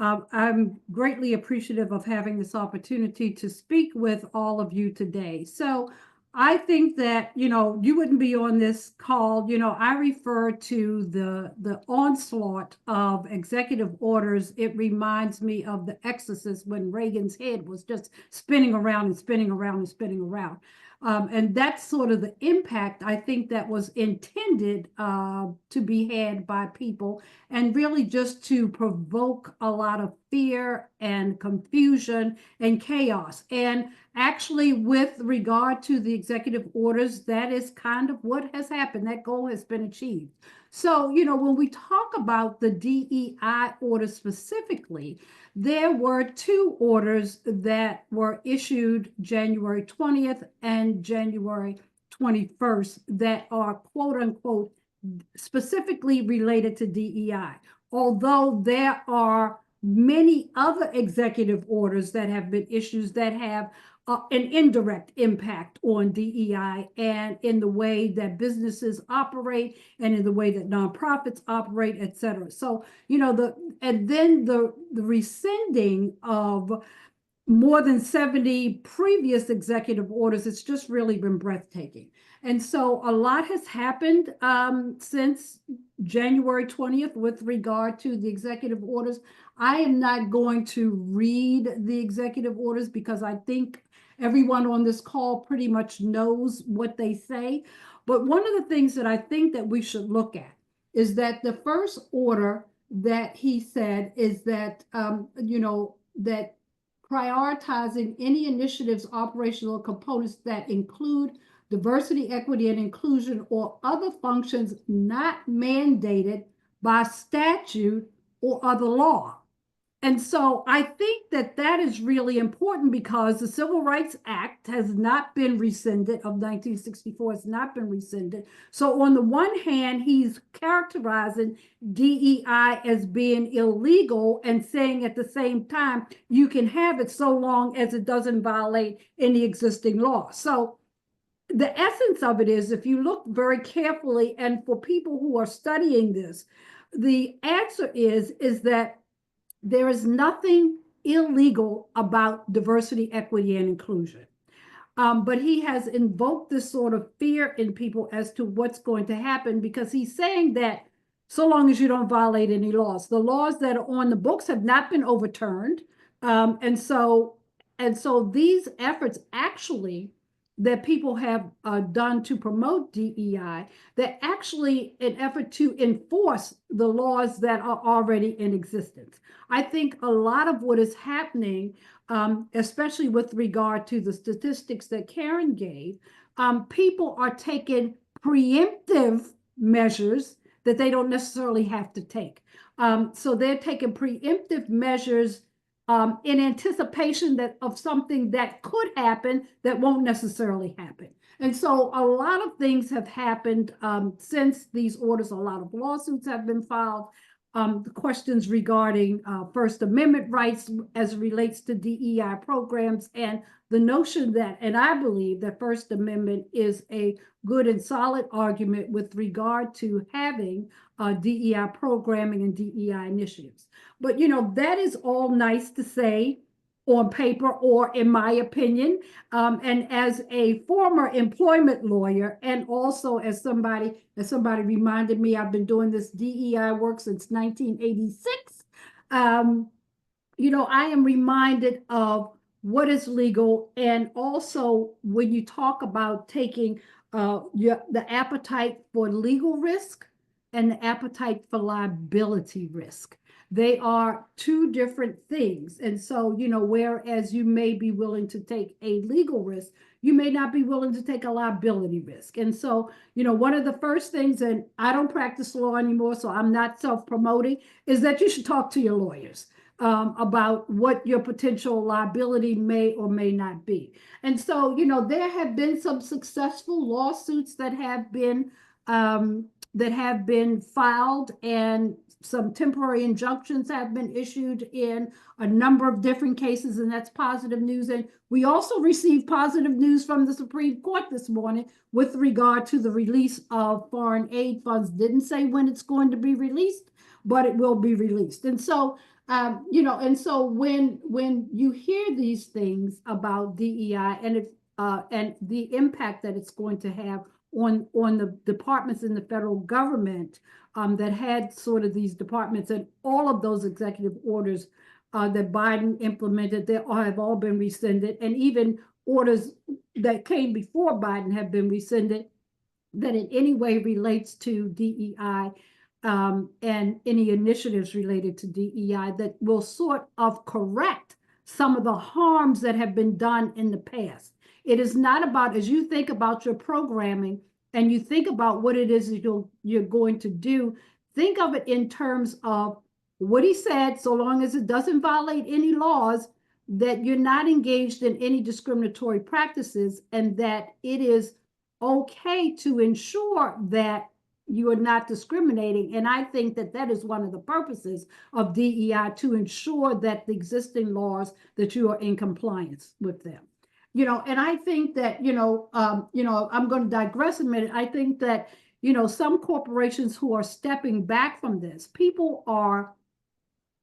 I'm greatly appreciative of having this opportunity to speak with all of you today. So I think that, you wouldn't be on this call. I refer to the onslaught of executive orders. It reminds me of The Exorcist when Reagan's head was just spinning around and spinning around and spinning around. And that's sort of the impact I think that was intended to be had by people, and really just to provoke a lot of fear and confusion and chaos. And actually, with regard to the executive orders, that is kind of what has happened. That goal has been achieved. So, when we talk about the DEI order specifically, there were two orders that were issued January 20th and January 21st that are quote unquote specifically related to DEI. Although there are many other executive orders that have been issued that have an indirect impact on DEI and in the way that businesses operate and in the way that nonprofits operate, et cetera. So, the rescinding of more than 70 previous executive orders, it's just really been breathtaking. And so a lot has happened since January 20th with regard to the executive orders. I am not going to read the executive orders because I think everyone on this call pretty much knows what they say. But one of the things that I think that we should look at is that the first order that he said is that, that prioritizing any initiatives, operational components that include diversity, equity, and inclusion or other functions not mandated by statute or other law. And so I think that that is really important because the Civil Rights Act has not been rescinded, of 1964 has not been rescinded. So on the one hand, he's characterizing DEI as being illegal and saying at the same time, you can have it so long as it doesn't violate any existing law. So the essence of it is, if you look very carefully, and for people who are studying this, the answer is that there is nothing illegal about diversity, equity, and inclusion. But he has invoked this sort of fear in people as to what's going to happen, because he's saying that so long as you don't violate any laws, the laws that are on the books have not been overturned. And so these efforts actually that people have done to promote DEI, they're actually an effort to enforce the laws that are already in existence. I think a lot of what is happening, especially with regard to the statistics that Karen gave, people are taking preemptive measures that they don't necessarily have to take. So they're taking preemptive measures in anticipation of something that could happen that won't necessarily happen. And so a lot of things have happened since these orders. A lot of lawsuits have been filed. The questions regarding First Amendment rights as it relates to DEI programs, and the notion that, and I believe that First Amendment is a good and solid argument with regard to having DEI programming and DEI initiatives. But, that is all nice to say on paper, or in my opinion, and as a former employment lawyer, and also as somebody reminded me, I've been doing this DEI work since 1986. I am reminded of what is legal, and also when you talk about taking the appetite for legal risk and the appetite for liability risk. They are two different things. And so, whereas you may be willing to take a legal risk, you may not be willing to take a liability risk. And so, one of the first things, and I don't practice law anymore, so I'm not self-promoting, is that you should talk to your lawyers about what your potential liability may or may not be. And so, there have been some successful lawsuits that have been filed, and some temporary injunctions have been issued in a number of different cases, and that's positive news. And we also received positive news from the Supreme Court this morning with regard to the release of foreign aid funds. Didn't say when it's going to be released, but it will be released. And so And so when you hear these things about DEI and the impact that it's going to have on the departments in the federal government that had sort of these departments, and all of those executive orders that Biden implemented, they all have all been rescinded, and even orders that came before Biden have been rescinded that in any way relates to DEI and any initiatives related to DEI that will sort of correct some of the harms that have been done in the past. It is not about, as you think about your programming and you think about what it is that you're going to do, think of it in terms of what he said, so long as it doesn't violate any laws, that you're not engaged in any discriminatory practices, and that it is okay to ensure that you are not discriminating. And I think that that is one of the purposes of DEI, to ensure that the existing laws, that you are in compliance with them. And I think that, I'm going to digress a minute. I think that, some corporations who are stepping back from this, people are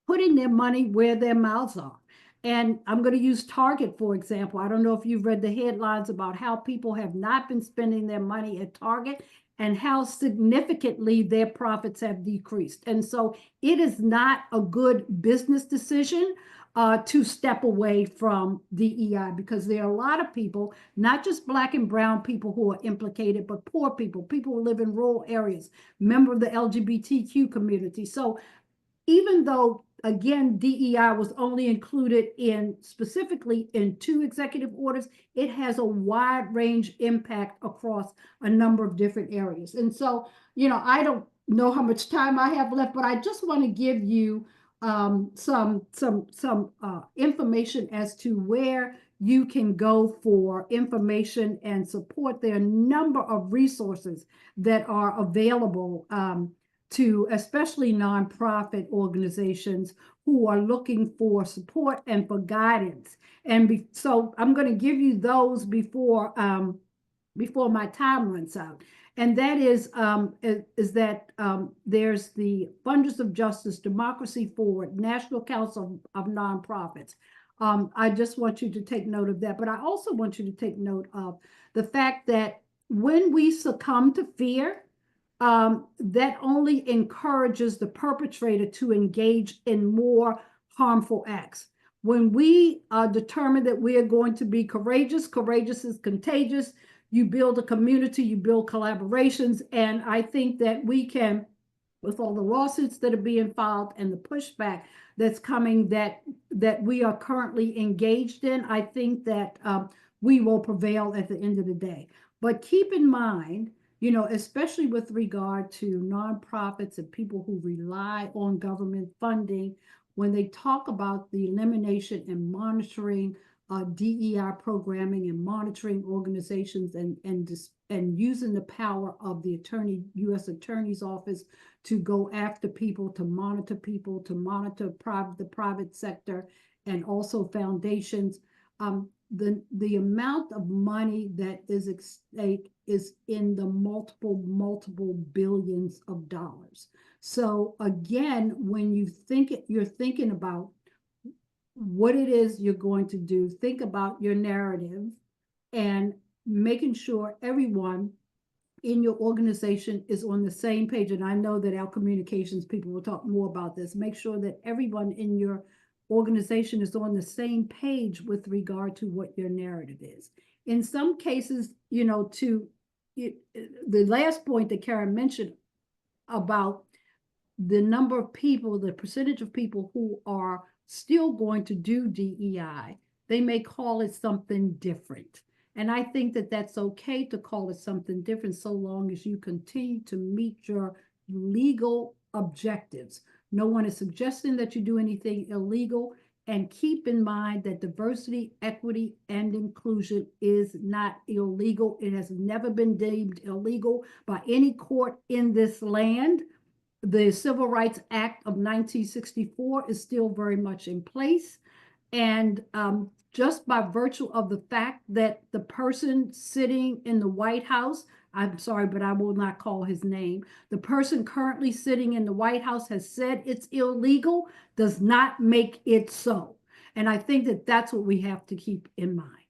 putting their money where their mouths are. And I'm going to use Target, for example. I don't know if you've read the headlines about how people have not been spending their money at Target and how significantly their profits have decreased. And so it is not a good business decision to step away from DEI, because there are a lot of people, not just Black and brown people, who are implicated, but poor people, people who live in rural areas, member of the LGBTQ community. So even though, again, DEI was only included specifically in 2 executive orders, it has a wide range impact across a number of different areas. And so, I don't know how much time I have left, but I just want to give you some information as to where you can go for information and support. There are a number of resources that are available to especially nonprofit organizations who are looking for support and for guidance. And so I'm going to give you those before my time runs out. And that is that there's the Funders of Justice, Democracy Forward, National Council of Nonprofits. I just want you to take note of that. But I also want you to take note of the fact that when we succumb to fear, that only encourages the perpetrator to engage in more harmful acts. When we determine that we are going to be courageous, courageous is contagious. You build a community, you build collaborations, and I think that we can, with all the lawsuits that are being filed and the pushback that's coming that we are currently engaged in, I think that we will prevail at the end of the day. But keep in mind, especially with regard to nonprofits and people who rely on government funding, when they talk about the elimination and monitoring DEI programming and monitoring organizations and using the power of the U.S. Attorney's Office to go after people, to monitor the private sector, and also foundations, the amount of money that is at stake is in the multiple billions of dollars. So again, when you're thinking about what it is you're going to do, think about your narrative and making sure everyone in your organization is on the same page. And I know that our communications people will talk more about this. Make sure that everyone in your organization is on the same page with regard to what your narrative is. In some cases, the last point that Karen mentioned about the number of people, the percentage of people who are still going to do DEI, they may call it something different. And I think that that's okay to call it something different, so long as you continue to meet your legal objectives. No one is suggesting that you do anything illegal. And keep in mind that diversity, equity, and inclusion is not illegal. It has never been deemed illegal by any court in this land. The Civil Rights Act of 1964 is still very much in place. And just by virtue of the fact that the person sitting in the White House I'm sorry, but I will not call his name. The person currently sitting in the White House has said it's illegal, does not make it so. And I think that that's what we have to keep in mind.